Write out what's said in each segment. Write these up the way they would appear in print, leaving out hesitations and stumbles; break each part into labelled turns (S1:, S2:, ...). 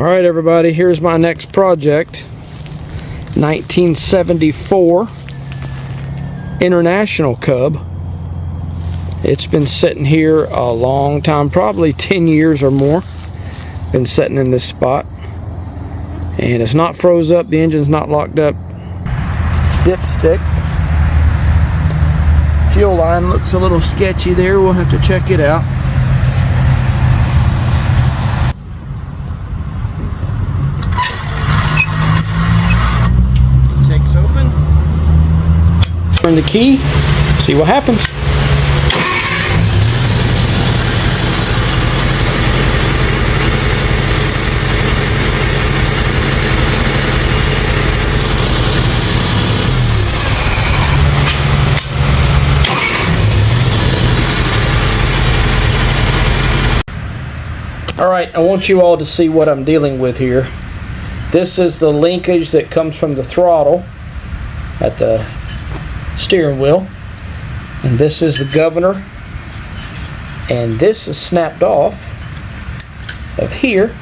S1: Alright everybody, here's my next project. 1974 International Cub. It's been sitting here a long time, probably 10 years or more. Been sitting in this spot. And it's not froze up, the engine's not locked up. Dipstick. Fuel line looks a little sketchy there, we'll have to check it out. Takes open. Turn the key, see what happens. Alright, I want you all to see what I'm dealing with here. This is the linkage that comes from the throttle at the steering wheel. And this is the governor. And this is snapped off of here.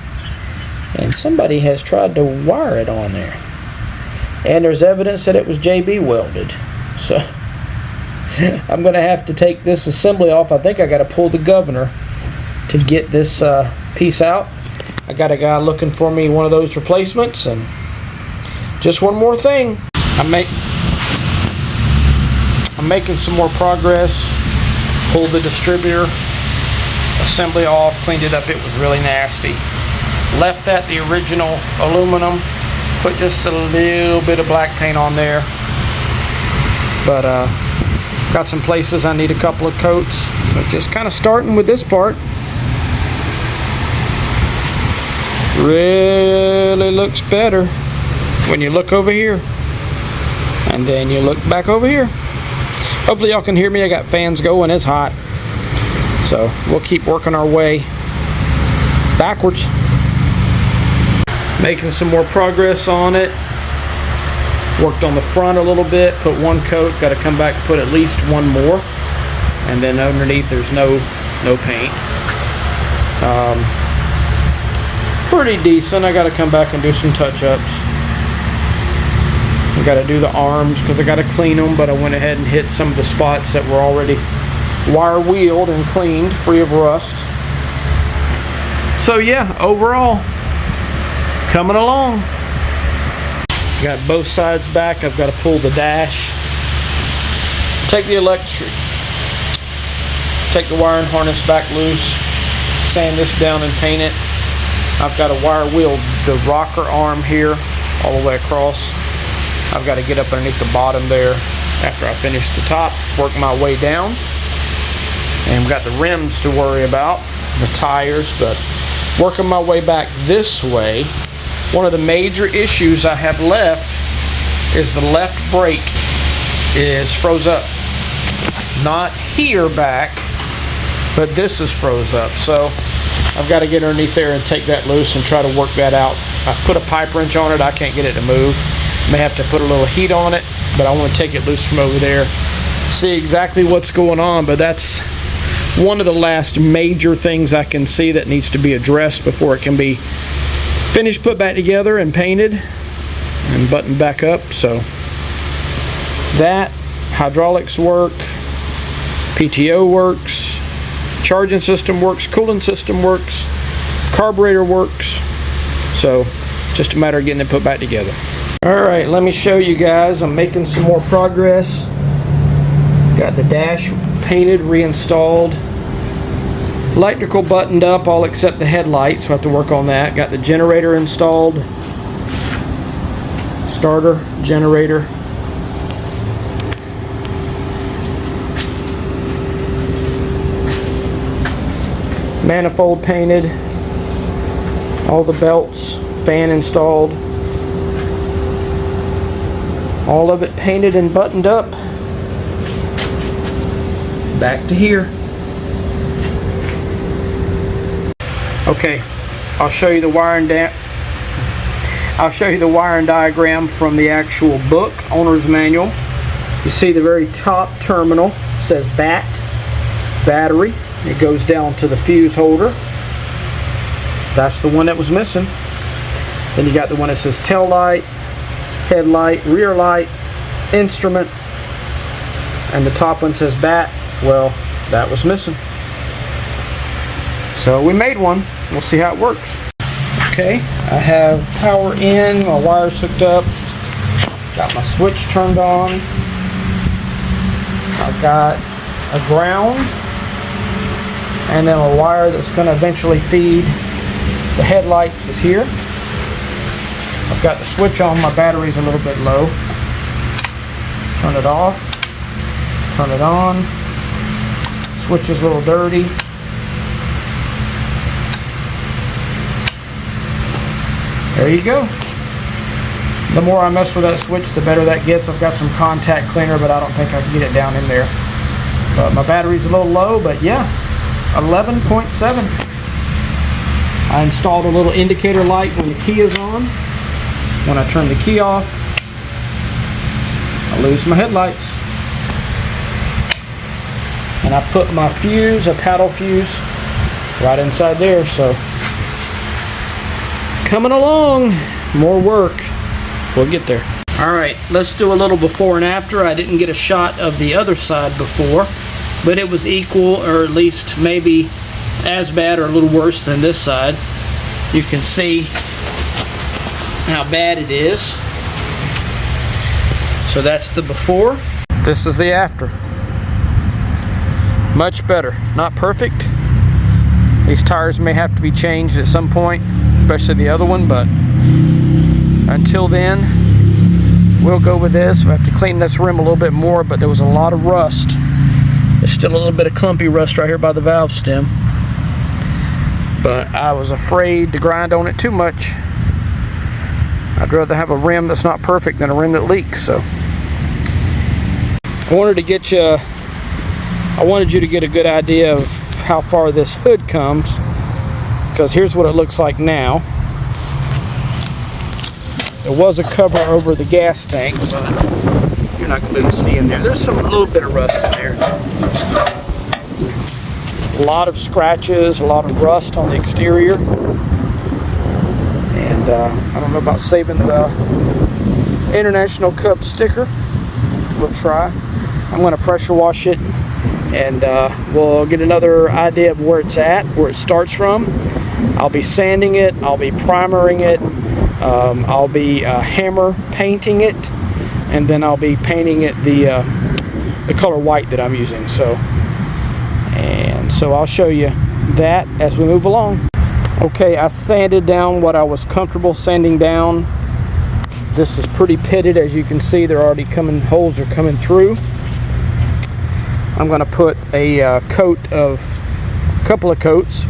S1: And somebody has tried to wire it on there. And there's evidence that it was JB welded. So I'm going to have to take this assembly off. I think I got to pull the governor to get this piece out. I got a guy looking for me one of those replacements. And just one more thing, I'm making some more progress. Pulled the distributor assembly off, cleaned it up. It was really nasty. Left that the original aluminum, put just a little bit of black paint on there, but got some places I need a couple of coats. But just kind of starting with this part. Really looks better when you look over here and then you look back over here. Hopefully y'all can hear me. I got fans going, it's hot, so we'll keep working our way backwards. Making some more progress on it. Worked on the front a little bit, put one coat, got to come back and put at least one more, and then underneath there's no paint. Pretty decent. I got to come back and do some touch-ups. I got to do the arms because I got to clean them, but I went ahead and hit some of the spots that were already wire wheeled and cleaned, free of rust. So yeah, overall, coming along. Got both sides back. I've got to pull the dash, take the wiring harness back loose, sand this down and paint it. I've got to wire wheel the rocker arm here all the way across. I've got to get up underneath the bottom there after I finish the top, work my way down. And we've got the rims to worry about, the tires, but working my way back this way. One of the major issues I have left is the left brake is froze up. Not here back, but this is froze up. So I've got to get underneath there and take that loose and try to work that out. I put a pipe wrench on it. I can't get it to move. May have to put a little heat on it, but I want to take it loose from over there. See exactly what's going on, but that's one of the last major things I can see that needs to be addressed before it can be finished, put back together and painted and buttoned back up. So that, hydraulics work, PTO works, charging system works, cooling system works, carburetor works. So just a matter of getting it put back together. Alright, let me show you guys. I'm making some more progress. Got the dash painted, reinstalled. Electrical buttoned up, all except the headlights, so I have to work on that. Got the generator installed. Starter, generator. Manifold painted. All the belts, fan installed. All of it painted and buttoned up. Back to here. Okay, I'll show you the wiring diagram from the actual book, owner's manual. You see the very top terminal says battery. It goes down to the fuse holder. That's the one that was missing. Then you got the one that says tail light, headlight, rear light, instrument, and the top one says bat. Well, that was missing. So we made one. We'll see how it works. Okay, I have power in, my wires hooked up, got my switch turned on. I've got a ground, and then a wire that's going to eventually feed the headlights is here. I've got the switch on, my battery's a little bit low. Turn it off, turn it on. Switch is a little dirty. There you go. The more I mess with that switch, the better that gets. I've got some contact cleaner, but I don't think I can get it down in there. But my battery's a little low, but yeah, 11.7. I installed a little indicator light when the key is on. When I turn the key off, I lose my headlights. And I put my fuse, a paddle fuse, right inside there. So coming along, more work. We'll get there. All right, let's do a little before and after. I didn't get a shot of the other side before, but it was equal, or at least maybe as bad or a little worse than this side. You can see how bad it is. So that's the before. This is the after. Much better. Not perfect. These tires may have to be changed at some point, especially the other one, but until then, we'll go with this. We have to clean this rim a little bit more, but there was a lot of rust. There's still a little bit of clumpy rust right here by the valve stem, but I was afraid to grind on it too much. I'd rather have a rim that's not perfect than a rim that leaks. So I wanted you to get a good idea of how far this hood comes, because here's what it looks like now. There was a cover over the gas tank, but you're not going to be able to see in there. There's a little bit of rust in there. A lot of scratches, a lot of rust on the exterior. And I don't know about saving the International Cup sticker. We'll try. I'm going to pressure wash it, and we'll get another idea of where it's at, where it starts from. I'll be sanding it, I'll be primering it, I'll be hammer painting it, and then I'll be painting it the color white that I'm using. So I'll show you that as we move along. Okay, I sanded down what I was comfortable sanding down. This is pretty pitted, as you can see. They're already coming, holes are coming through. I'm going to put a couple of coats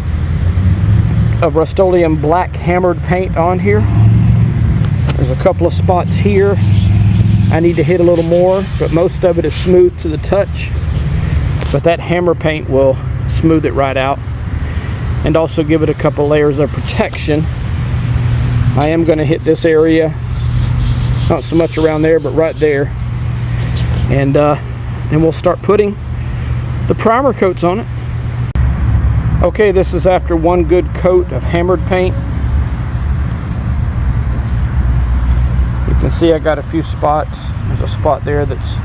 S1: of Rust-Oleum black hammered paint on here. There's a couple of spots here I need to hit a little more, but most of it is smooth to the touch. But that hammer paint will smooth it right out, and also give it a couple layers of protection. I am going to hit this area, not so much around there, but right there, and we'll start putting the primer coats on it. Okay, this is after one good coat of hammered paint. You can see I got a few spots. There's a spot there that's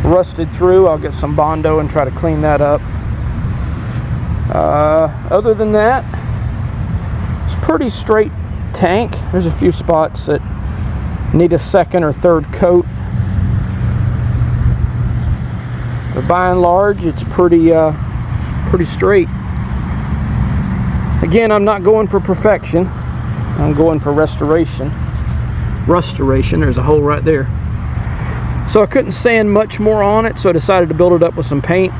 S1: rusted through. I'll get some Bondo and try to clean that up. Other than that, it's pretty straight tank. There's a few spots that need a second or third coat, but by and large it's pretty straight. Again, I'm not going for perfection, I'm going for restoration. There's a hole right there. So I couldn't sand much more on it, so I decided to build it up with some paint.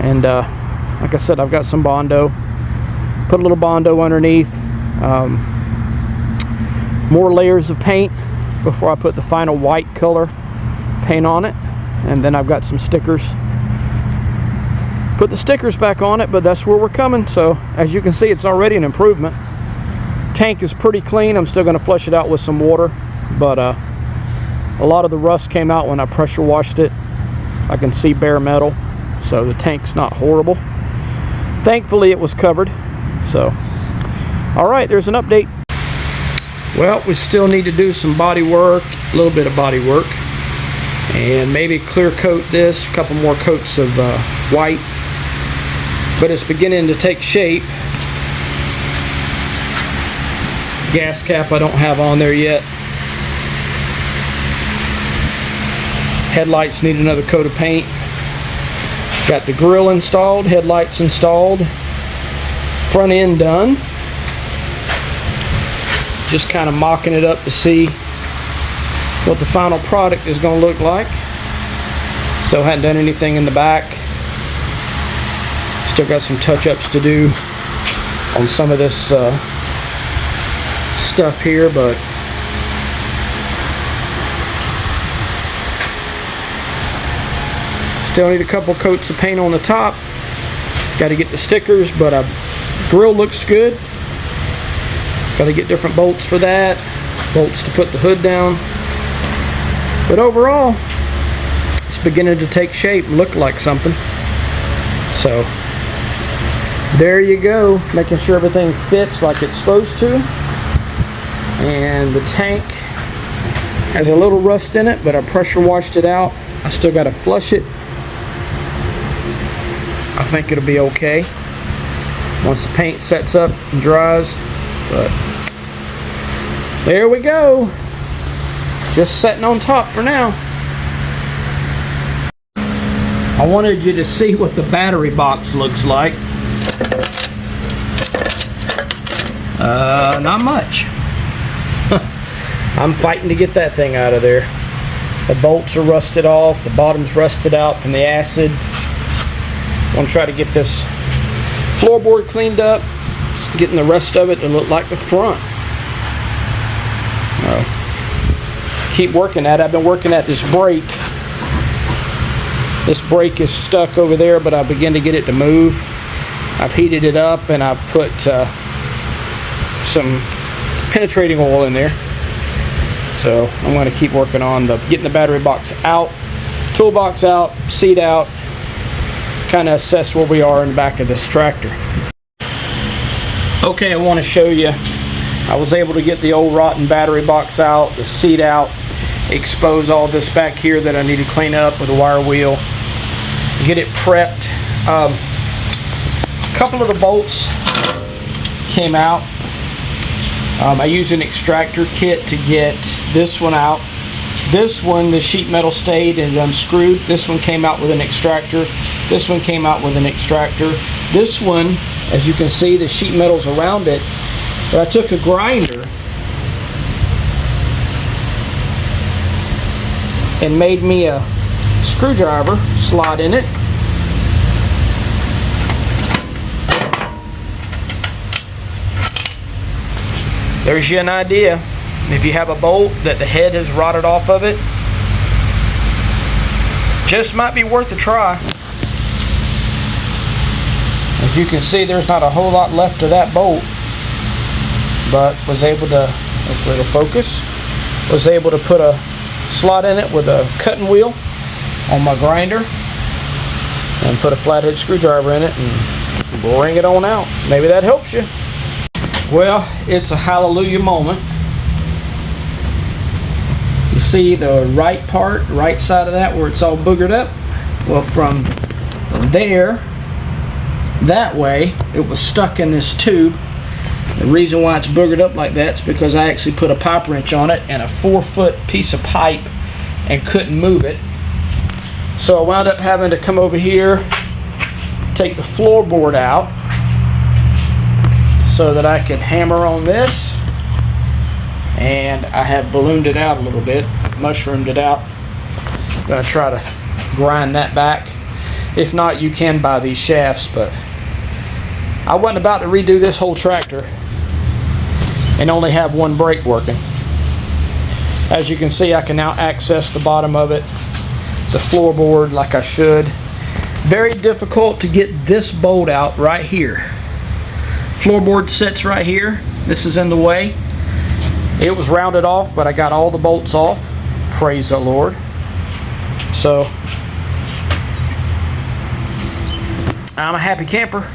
S1: And like I said, I've got some Bondo. Put a little Bondo underneath. More layers of paint before I put the final white color paint on it. And then I've got some stickers. Put the stickers back on it, but that's where we're coming. So as you can see, it's already an improvement. Tank is pretty clean. I'm still going to flush it out with some water, but a lot of the rust came out when I pressure washed it. I can see bare metal, so the tank's not horrible. Thankfully it was covered. So all right, there's an update. Well, we still need to do some body work, a little bit of body work, and maybe clear coat this, a couple more coats of white, but it's beginning to take shape. Gas cap I don't have on there yet. Headlights need another coat of paint. Got the grill installed, headlights installed, front end done. Just kind of mocking it up to see what the final product is going to look like. Still hadn't done anything in the back. Still got some touch-ups to do on some of this stuff here, but still need a couple coats of paint on the top. Got to get the stickers, but grill looks good. Got to get different bolts for that, bolts to put the hood down. But overall, it's beginning to take shape and look like something. So there you go, making sure everything fits like it's supposed to. And the tank has a little rust in it, but I pressure washed it out. I still got to flush it. I think it'll be okay once the paint sets up and dries. But there we go, just setting on top for now. I wanted you to see what the battery box looks like. Not much. I'm fighting to get that thing out of there. The bolts are rusted off, the bottom's rusted out from the acid. I'm gonna try to get this floorboard cleaned up, getting the rest of it to look like the front. Keep working at it. I've been working at this brake. This brake is stuck over there, but I begin to get it to move. I've heated it up and I've put some penetrating oil in there. So I'm going to keep working on getting the battery box out, toolbox out, seat out, kind of assess where we are in the back of this tractor. Okay, I want to show you. I was able to get the old rotten battery box out, the seat out, expose all this back here that I need to clean up with a wire wheel, get it prepped. A couple of the bolts came out. I used an extractor kit to get this one out. This one, the sheet metal stayed and unscrewed. This one came out with an extractor. This one came out with an extractor. This one, as you can see, the sheet metal's around it. But I took a grinder and made me a screwdriver slot in it. There's you an idea. If you have a bolt that the head has rotted off of it, just might be worth a try. As you can see, there's not a whole lot left of that bolt, but was able to, hopefully it'll focus, was able to put a slot in it with a cutting wheel on my grinder and put a flathead screwdriver in it and bring it on out. Maybe that helps you. Well, it's a hallelujah moment. You see the right part, right side of that where it's all boogered up? Well, from there, that way, it was stuck in this tube. The reason why it's boogered up like that is because I actually put a pipe wrench on it and a 4-foot piece of pipe and couldn't move it. So I wound up having to come over here, take the floorboard out so that I could hammer on this, and I have ballooned it out a little bit, mushroomed it out. I'm going to try to grind that back. If not, you can buy these shafts, but I wasn't about to redo this whole tractor and only have one brake working. As you can see, I can now access the bottom of it, the floorboard like I should. Very difficult to get this bolt out right here. Floorboard sits right here. This is in the way. It was rounded off, but I got all the bolts off. Praise the Lord. So I'm a happy camper.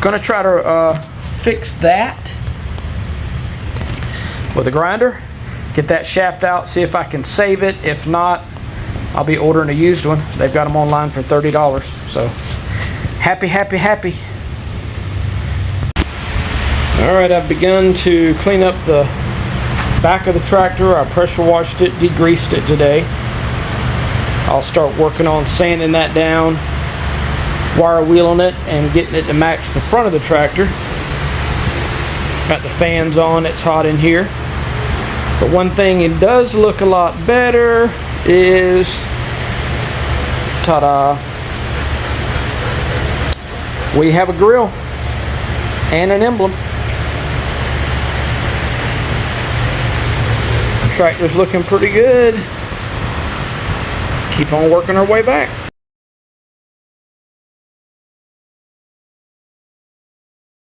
S1: Gonna try to fix that. with a grinder, get that shaft out, see if I can save it. If not, I'll be ordering a used one. They've got them online for $30. So happy, happy, happy. All right, I've begun to clean up the back of the tractor. I pressure washed it, degreased it today. I'll start working on sanding that down, wire wheeling it, and getting it to match the front of the tractor. Got the fans on, it's hot in here. But one thing it does look a lot better is, ta-da, we have a grill and an emblem. The tractor's looking pretty good. Keep on working our way back.